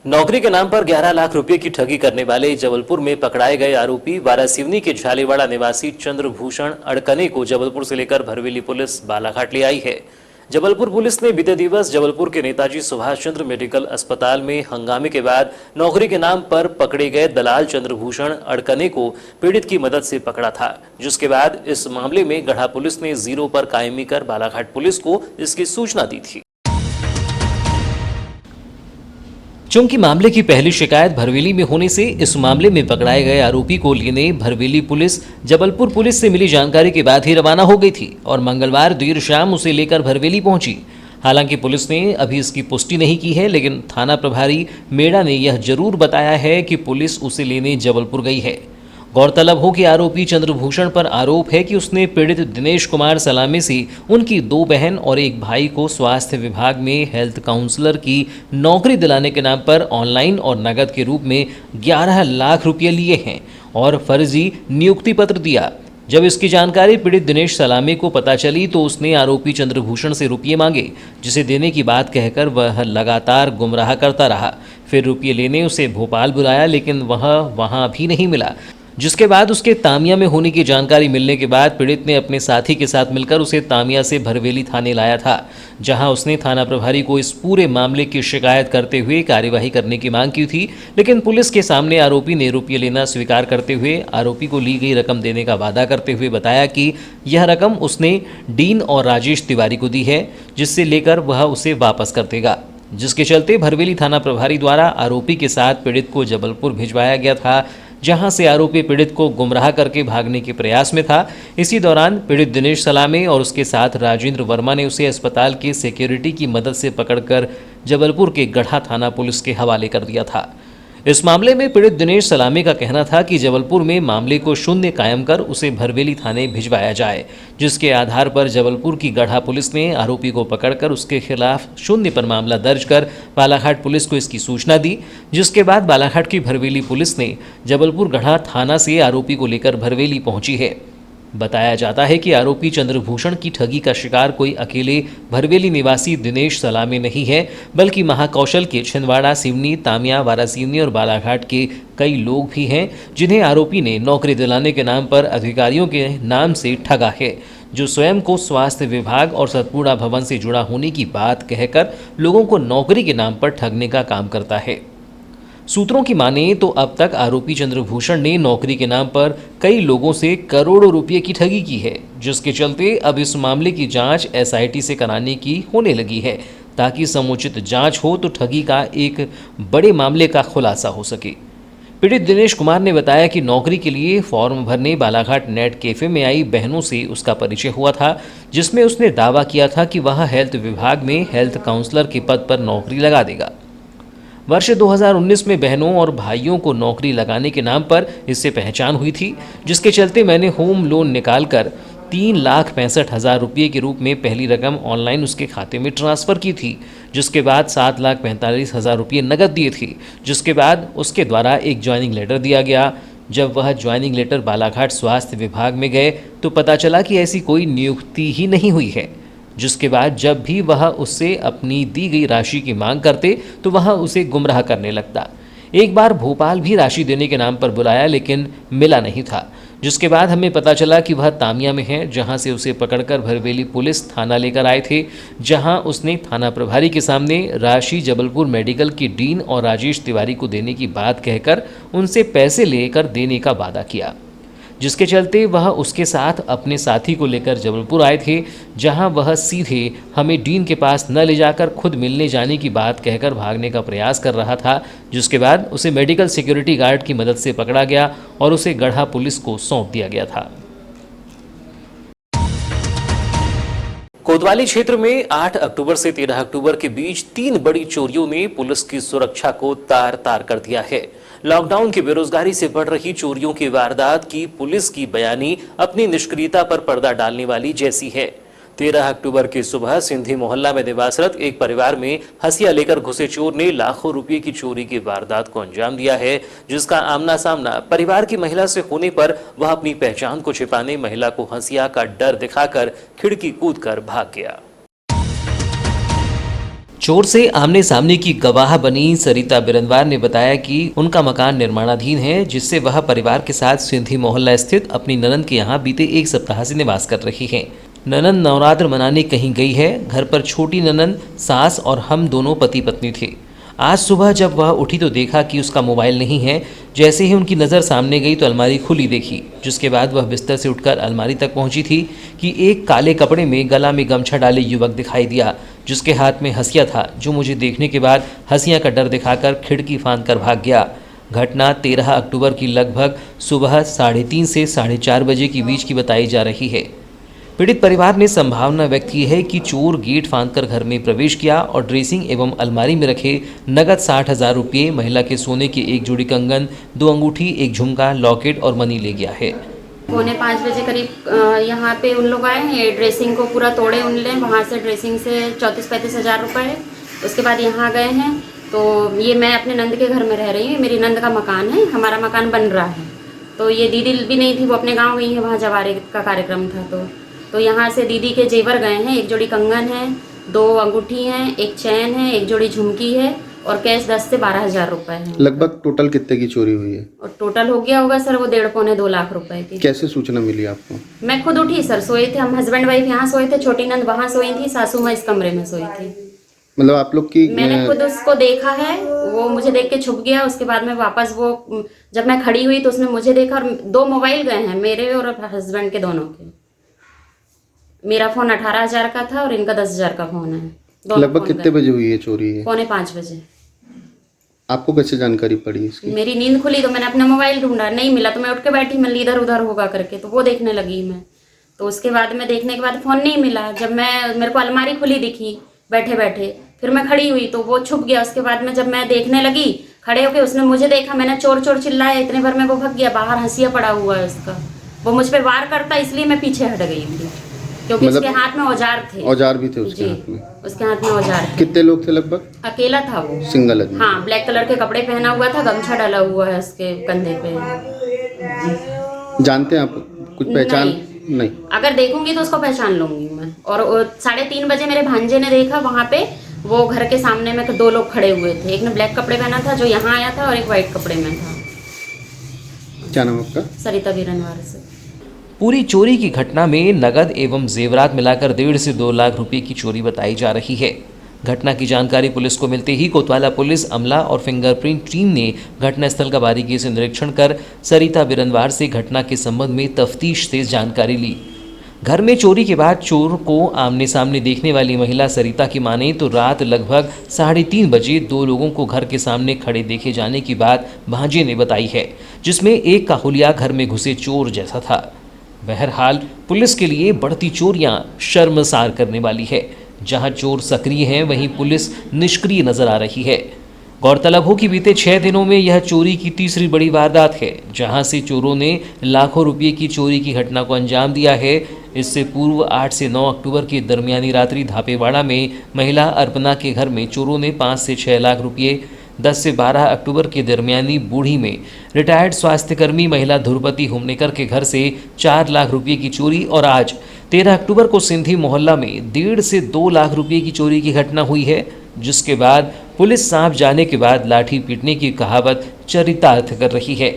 नौकरी के नाम पर 11 लाख रुपए की ठगी करने वाले जबलपुर में पकड़ाए गए आरोपी वारासिवनी के झालेवाड़ा निवासी चंद्रभूषण अड़कने को जबलपुर से लेकर भरवेली पुलिस बालाघाट ले आई है। जबलपुर पुलिस ने बीते दिवस जबलपुर के नेताजी सुभाष चंद्र मेडिकल अस्पताल में हंगामे के बाद नौकरी के नाम पर पकड़े गए दलाल चंद्रभूषण अड़कने को पीड़ित की मदद से पकड़ा था, जिसके बाद इस मामले में गढ़ा पुलिस ने जीरो पर कायमी कर बालाघाट पुलिस को इसकी सूचना दी थी। चूंकि मामले की पहली शिकायत भरवेली में होने से इस मामले में पकड़ाए गए आरोपी को लेने भरवेली पुलिस जबलपुर पुलिस से मिली जानकारी के बाद ही रवाना हो गई थी और मंगलवार देर शाम उसे लेकर भरवेली पहुंची। हालांकि पुलिस ने अभी इसकी पुष्टि नहीं की है, लेकिन थाना प्रभारी मेड़ा ने यह जरूर बताया है कि पुलिस उसे लेने जबलपुर गई है। गौरतलब हो कि आरोपी चंद्रभूषण पर आरोप है कि उसने पीड़ित दिनेश कुमार सलामे से उनकी 2 बहन और एक भाई को स्वास्थ्य विभाग में हेल्थ काउंसलर की नौकरी दिलाने के नाम पर ऑनलाइन और नकद के रूप में 11 लाख रुपये लिए हैं और फर्जी नियुक्ति पत्र दिया। जब इसकी जानकारी पीड़ित दिनेश सलामे को पता चली तो उसने आरोपी चंद्रभूषण से रुपये मांगे, जिसे देने की बात कहकर वह लगातार गुमराह करता रहा। फिर रुपये लेने उसे भोपाल बुलाया, लेकिन वह वहां भी नहीं मिला, जिसके बाद उसके तामिया में होने की जानकारी मिलने के बाद पीड़ित ने अपने साथी के साथ मिलकर उसे तामिया से भरवेली थाने लाया था, जहां उसने थाना प्रभारी को इस पूरे मामले की शिकायत करते हुए कार्यवाही करने की मांग की थी। लेकिन पुलिस के सामने आरोपी ने रुपये लेना स्वीकार करते हुए आरोपी को ली गई रकम देने का वादा करते हुए बताया कि यह रकम उसने डीन और राजेश तिवारी को दी है, जिससे लेकर वह उसे वापस कर देगा, जिसके चलते भरवेली थाना प्रभारी द्वारा आरोपी के साथ पीड़ित को जबलपुर भिजवाया गया था, जहां से आरोपी पीड़ित को गुमराह करके भागने के प्रयास में था। इसी दौरान पीड़ित दिनेश सलामे और उसके साथ राजेंद्र वर्मा ने उसे अस्पताल के सिक्योरिटी की मदद से पकड़कर जबलपुर के गढ़ा थाना पुलिस के हवाले कर दिया था। इस मामले में पीड़ित दिनेश सलामे का कहना था कि जबलपुर में मामले को शून्य कायम कर उसे भरवेली थाने भिजवाया जाए, जिसके आधार पर जबलपुर की गढ़ा पुलिस ने आरोपी को पकड़कर उसके खिलाफ शून्य पर मामला दर्ज कर बालाघाट पुलिस को इसकी सूचना दी, जिसके बाद बालाघाट की भरवेली पुलिस ने जबलपुर गढ़ा थाना से आरोपी को लेकर भरवेली पहुंची है। बताया जाता है कि आरोपी चंद्रभूषण की ठगी का शिकार कोई अकेले भरवेली निवासी दिनेश सलामे नहीं है, बल्कि महाकौशल के छिंदवाड़ा, सिवनी, तामिया, वारासिवनी और बालाघाट के कई लोग भी हैं, जिन्हें आरोपी ने नौकरी दिलाने के नाम पर अधिकारियों के नाम से ठगा है, जो स्वयं को स्वास्थ्य विभाग और सतपुड़ा भवन से जुड़ा होने की बात कहकर लोगों को नौकरी के नाम पर ठगने का काम करता है। सूत्रों की माने तो अब तक आरोपी चंद्रभूषण ने नौकरी के नाम पर कई लोगों से करोड़ों रुपए की ठगी की है, जिसके चलते अब इस मामले की जांच एसआईटी से कराने की होने लगी है, ताकि समुचित जांच हो तो ठगी का एक बड़े मामले का खुलासा हो सके। पीड़ित दिनेश कुमार ने बताया कि नौकरी के लिए फॉर्म भरने बालाघाट नेट कैफे में आई बहनों से उसका परिचय हुआ था, जिसमें उसने दावा किया था कि वह हेल्थ विभाग में हेल्थ काउंसलर के पद पर नौकरी लगा देगा। वर्ष 2019 में बहनों और भाइयों को नौकरी लगाने के नाम पर इससे पहचान हुई थी, जिसके चलते मैंने होम लोन निकालकर 3,65,000 रुपये के रूप में पहली रकम ऑनलाइन उसके खाते में ट्रांसफ़र की थी, जिसके बाद 7,45,000 रुपये नकद दिए थे, जिसके बाद उसके द्वारा एक ज्वाइनिंग लेटर दिया गया। जब वह ज्वाइनिंग लेटर बालाघाट स्वास्थ्य विभाग में गए तो पता चला कि ऐसी कोई नियुक्ति ही नहीं हुई है, जिसके बाद जब भी वह उससे अपनी दी गई राशि की मांग करते तो वह उसे गुमराह करने लगता। एक बार भोपाल भी राशि देने के नाम पर बुलाया, लेकिन मिला नहीं था, जिसके बाद हमें पता चला कि वह तामिया में है, जहां से उसे पकड़कर भरवेली पुलिस थाना लेकर आए थे, जहां उसने थाना प्रभारी के सामने राशि जबलपुर मेडिकल की डीन और राजेश तिवारी को देने की बात कहकर उनसे पैसे लेकर देने का वादा किया, जिसके चलते वह उसके साथ अपने साथी को लेकर जबलपुर आए थे, जहां वह सीधे हमें डीन के पास न ले जाकर खुद मिलने जाने की बात कहकर भागने का प्रयास कर रहा था, जिसके बाद उसे मेडिकल सिक्योरिटी गार्ड की मदद से पकड़ा गया और उसे गढ़ा पुलिस को सौंप दिया गया था। कोतवाली क्षेत्र में 8 अक्टूबर से 13 अक्टूबर के बीच 3 बड़ी चोरियों ने पुलिस की सुरक्षा को तार-तार कर दिया है। लॉकडाउन की बेरोजगारी से बढ़ रही चोरियों की वारदात की पुलिस की बयानी अपनी निष्क्रियता पर पर्दा डालने वाली जैसी है। 13 अक्टूबर की सुबह सिंधी मोहल्ला में निवासरत एक परिवार में हंसिया लेकर घुसे चोर ने लाखों रुपए की चोरी की वारदात को अंजाम दिया है, जिसका आमना सामना परिवार की महिला से होने पर वह अपनी पहचान को छिपाने महिला को हंसिया का डर दिखाकर खिड़की कूदकर भाग गया। चोर से आमने सामने की गवाह बनी सरिता बिरनवार ने बताया कि उनका मकान निर्माणाधीन है, जिससे वह परिवार के साथ सिंधी मोहल्ला स्थित अपनी ननंद के यहाँ बीते 1 सप्ताह से निवास कर रही हैं। ननंद नवरात्र मनाने कहीं गई है। घर पर छोटी ननंद, सास और हम दोनों पति पत्नी थे। आज सुबह जब वह उठी तो देखा कि उसका मोबाइल नहीं है। जैसे ही उनकी नज़र सामने गई तो अलमारी खुली देखी, जिसके बाद वह बिस्तर से उठकर अलमारी तक पहुंची थी कि एक काले कपड़े में गला में गमछा डाले युवक दिखाई दिया, जिसके हाथ में हंसिया था, जो मुझे देखने के बाद हंसिया का डर दिखाकर खिड़की फांद कर भाग गया। घटना 13 अक्टूबर की लगभग सुबह 3:30 से 4:30 बजे के बीच की बताई जा रही है। पीड़ित परिवार ने संभावना व्यक्त की है कि चोर गेट फांदकर घर में प्रवेश किया और ड्रेसिंग एवं अलमारी में रखे नगद 60,000 रुपये, महिला के सोने की 1 जोड़ी कंगन, 2 अंगूठी, 1 झुमका, लॉकेट और मनी ले गया है। 4:45 बजे करीब यहाँ पे उन लोग आए हैं। ड्रेसिंग को पूरा तोड़े उनने, वहाँ से ड्रेसिंग से 34-35 हज़ार रुपये। उसके बाद यहाँ गए हैं। तो ये मैं अपने नंद के घर में रह रही हूँ, मेरी नंद का मकान है, हमारा मकान बन रहा है। तो ये दीदी भी नहीं थी, वो अपने गाँव गई है, वहाँ जवारे का कार्यक्रम था। तो यहाँ से दीदी के जेवर गए हैं। 1 जोड़ी कंगन है, 2 अंगूठी हैं, 1 चैन है, 1 जोड़ी झुमकी है और कैश 10 से 12 हज़ार रुपये है। लगभग टोटल कितने की चोरी हुई है? और टोटल हो गया होगा सर वो 1.5-2 लाख रुपए की। कैसे सूचना मिली आपको? मैं खुद उठी सर, सोए थे हम, हस्बैंड वाइफ यहाँ सोए थे, छोटी नंद वहाँ सोई थी, सासू माँ इस कमरे में सोई थी। मतलब आप लोग की मैंने खुद उसको देखा है, वो मुझे देख के छुप गया। उसके बाद में वापस वो जब मैं खड़ी हुई तो उसने मुझे देखा और 2 मोबाइल गए हैं, मेरे और हस्बैंड के दोनों के। मेरा फ़ोन 18,000 का था और इनका 10,000 का फ़ोन है। लगभग कितने बजे हुई है चोरी है? 4:45 बजे। आपको कैसे जानकारी पड़ी इसकी? मेरी नींद खुली तो मैंने अपना मोबाइल ढूंढा, नहीं मिला तो मैं उठ के बैठी, मैं इधर उधर होगा करके, तो वो देखने लगी मैं। तो उसके बाद में देखने के बाद फ़ोन नहीं मिला। जब मेरे को अलमारी खुली दिखी बैठे बैठे, फिर मैं खड़ी हुई तो वो छुप गया। उसके बाद में जब मैं देखने लगी खड़े होके, उसने मुझे देखा, मैंने चोर चोर चिल्लाया, इतने भर में वो भाग गया। बाहर हंसिया पड़ा हुआ है उसका, वो मुझ पर वार करता, इसलिए मैं पीछे हट गई थी, क्योंकि उसके हाथ में औजार थे। औजार भी थे उसके हाथ में? उसके हाथ में औजार थे। कितने लोग थे लगभग? अकेला था वो, सिंगल आदमी? हाँ, ब्लैक कलर के कपड़े पहना हुआ था, गमछा डाला हुआ है उसके कंधे पे। जानते हैं आप कुछ पहचान? नहीं। अगर देखूंगी तो उसको पहचान लूंगी मैं। और 3:30 बजे मेरे भांजे ने देखा, वहाँ पे वो घर के सामने में 2 लोग खड़े हुए थे। एक ने ब्लैक कपड़े पहना था जो यहाँ आया था और एक वाइट कपड़े में था। क्या नाम आपका? सरिता बिरनवार से। पूरी चोरी की घटना में नगद एवं जेवरात मिलाकर 1.5 से 2 लाख रुपए की चोरी बताई जा रही है। घटना की जानकारी पुलिस को मिलते ही कोतवाली पुलिस अमला और फिंगरप्रिंट टीम ने घटनास्थल का बारीकी से निरीक्षण कर सरिता बिरनवार से घटना के संबंध में तफ्तीश से जानकारी ली। घर में चोरी के बाद चोर को आमने सामने देखने वाली महिला सरिता की माने तो रात लगभग 3:30 बजे 2 लोगों को घर के सामने खड़े देखे जाने की बात भांजे ने बताई है, जिसमें एक का हुलिया घर में घुसे चोर जैसा था। बहरहाल पुलिस के लिए बढ़ती चोरियां शर्मसार करने वाली है। जहां चोर सक्रिय हैं वहीं पुलिस निष्क्रिय नजर आ रही है। गौरतलब हो कि बीते 6 दिनों में यह चोरी की तीसरी बड़ी वारदात है, जहां से चोरों ने लाखों रुपये की चोरी की घटना को अंजाम दिया है। इससे पूर्व 8 से 9 अक्टूबर की दरमियानी रात्रि धापेवाड़ा में महिला अर्पणा के घर में चोरों ने 5 से 6 लाख रुपये, 10 से 12 अक्टूबर के दरमियानी बूढ़ी में रिटायर्ड स्वास्थ्यकर्मी महिला ध्रुपति हुमनेकर के घर से 4 लाख रुपये की चोरी और आज 13 अक्टूबर को सिंधी मोहल्ला में 1.5 से 2 लाख रुपये की चोरी की घटना हुई है, जिसके बाद पुलिस सांप जाने के बाद लाठी पीटने की कहावत चरितार्थ कर रही है।